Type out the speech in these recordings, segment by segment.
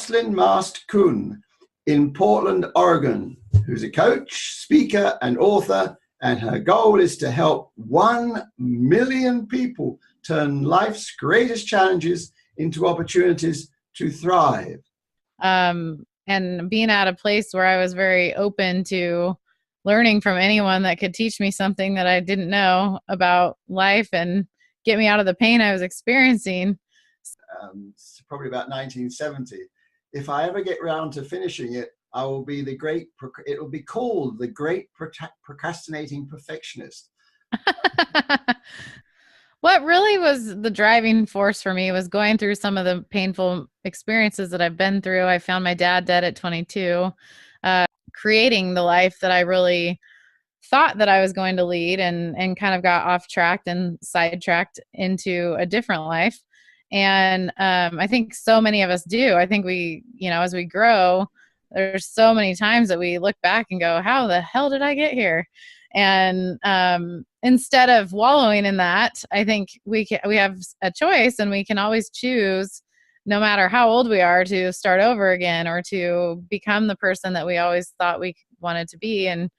Jocelyn Mast Kuhn in Portland, Oregon, who's a coach, speaker, and author, and her goal is to help 1 million people turn life's greatest challenges into opportunities to thrive. And being at a place where I was very open to learning from anyone that could teach me something that I didn't know about life and get me out of the pain I was experiencing. It's probably about 1970. If I ever get around to finishing it, I will be it will be called the Great Procrastinating Perfectionist. What really was the driving force for me was going through some of the painful experiences that I've been through. I found my dad dead at 22, creating the life that I really thought that I was going to lead, and kind of got off track and sidetracked into a different life. And I think so many of us do. I think we, as we grow, there's so many times that we look back and go, how the hell did I get here? And instead of wallowing in that, I think we have a choice, and we can always choose, no matter how old we are, to start over again or to become the person that we always thought we wanted to be. And,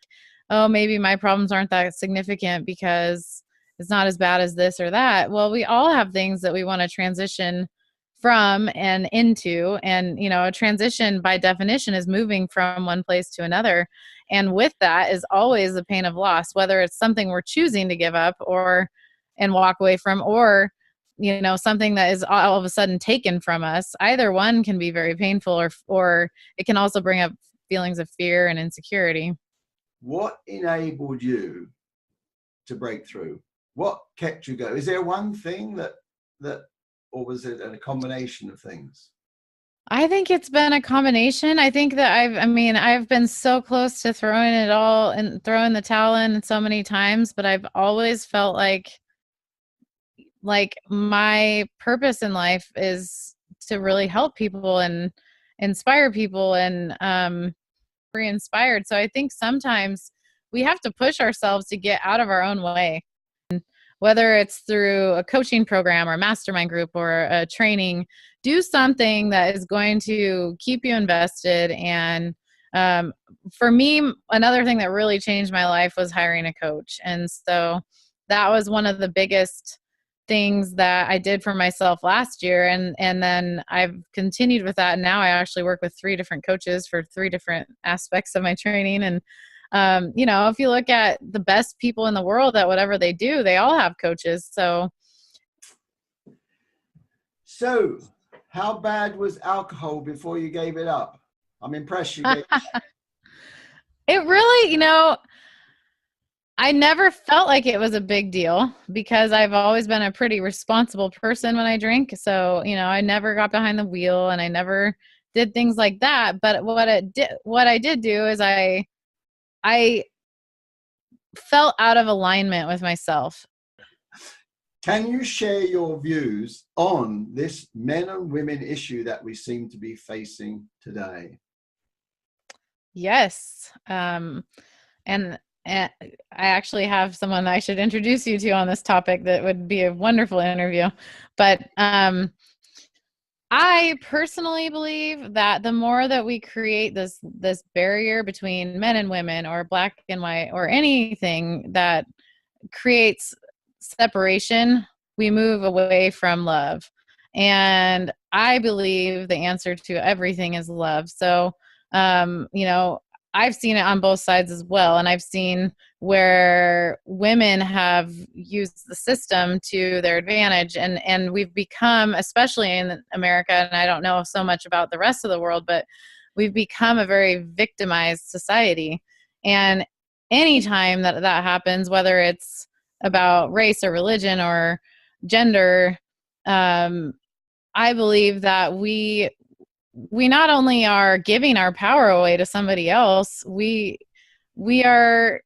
oh, maybe my problems aren't that significant because it's not as bad as this or that. Well, we all have things that we want to transition from and into. And, a transition by definition is moving from one place to another. And with that is always the pain of loss, whether it's something we're choosing to give up and walk away from, or, something that is all of a sudden taken from us. Either one can be very painful, or it can also bring up feelings of fear and insecurity. What enabled you to break through? What kept you going? Is there one thing that, or was it a combination of things? I think it's been a combination. I think that I've been so close to throwing it all and throwing the towel in so many times, but I've always felt like my purpose in life is to really help people and inspire people and be inspired. So I think sometimes we have to push ourselves to get out of our own way. Whether it's through a coaching program or a mastermind group or a training, do something that is going to keep you invested. And for me, another thing that really changed my life was hiring a coach. And so that was one of the biggest things that I did for myself last year. And then I've continued with that. And now I actually work with 3 different coaches for 3 different aspects of my training. And if you look at the best people in the world at whatever they do, they all have coaches. So how bad was alcohol before you gave it up? I'm impressed you gave it really, I never felt like it was a big deal because I've always been a pretty responsible person when I drink. So, I never got behind the wheel and I never did things like that. But what I did do is I felt out of alignment with myself. Can you share your views on this men and women issue that we seem to be facing today? Yes. And I actually have someone I should introduce you to on this topic that would be a wonderful interview. But I personally believe that the more that we create this barrier between men and women, or black and white, or anything that creates separation, we move away from love. And I believe the answer to everything is love. So, I've seen it on both sides as well. And I've seen where women have used the system to their advantage. And we've become, especially in America, and I don't know so much about the rest of the world, but we've become a very victimized society. And anytime that happens, whether it's about race or religion or gender, I believe that we not only are giving our power away to somebody else, we are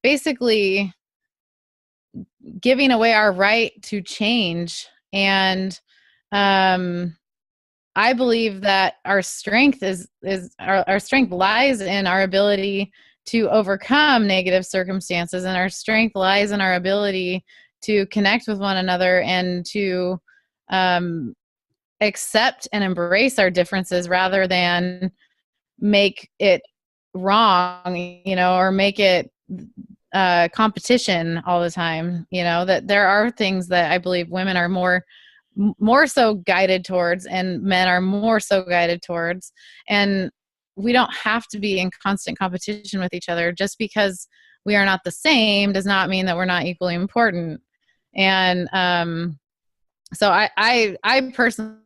basically giving away our right to change. And I believe that our strength our strength lies in our ability to overcome negative circumstances, and our strength lies in our ability to connect with one another and to accept and embrace our differences rather than make it wrong, or make it competition all the time. That there are things that I believe women are more so guided towards, and men are more so guided towards. And we don't have to be in constant competition with each other. Just because we are not the same does not mean that we're not equally important. And so I personally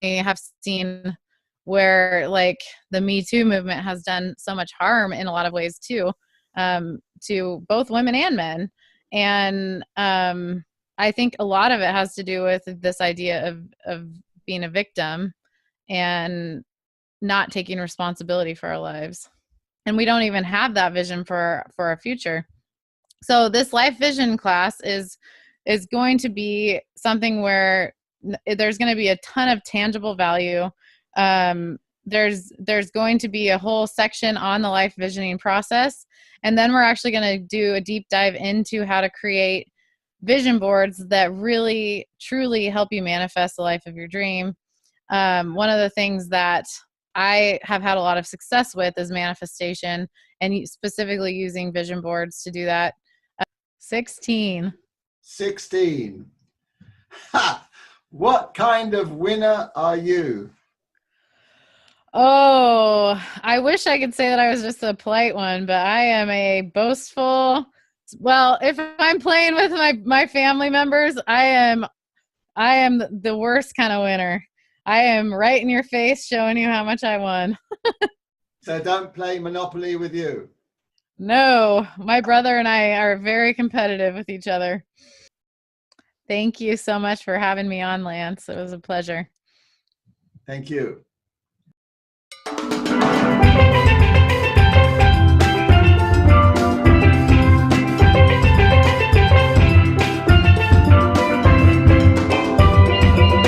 have seen where, like, the Me Too movement has done so much harm in a lot of ways too, to both women and men. And I think a lot of it has to do with this idea of being a victim and not taking responsibility for our lives. And we don't even have that vision for our future. So this life vision class is going to be something where there's going to be a ton of tangible value. There's going to be a whole section on the life visioning process. And then we're actually going to do a deep dive into how to create vision boards that really, truly help you manifest the life of your dream. One of the things that I have had a lot of success with is manifestation, and specifically using vision boards to do that. 16. Ha! What kind of winner are you? Oh, I wish I could say that I was just a polite one, but I am a boastful. Well, if I'm playing with my family members, I am the worst kind of winner. I am right in your face showing you how much I won. So don't play Monopoly with you. No, my brother and I are very competitive with each other. Thank you so much for having me on, Lance. It was a pleasure. Thank you.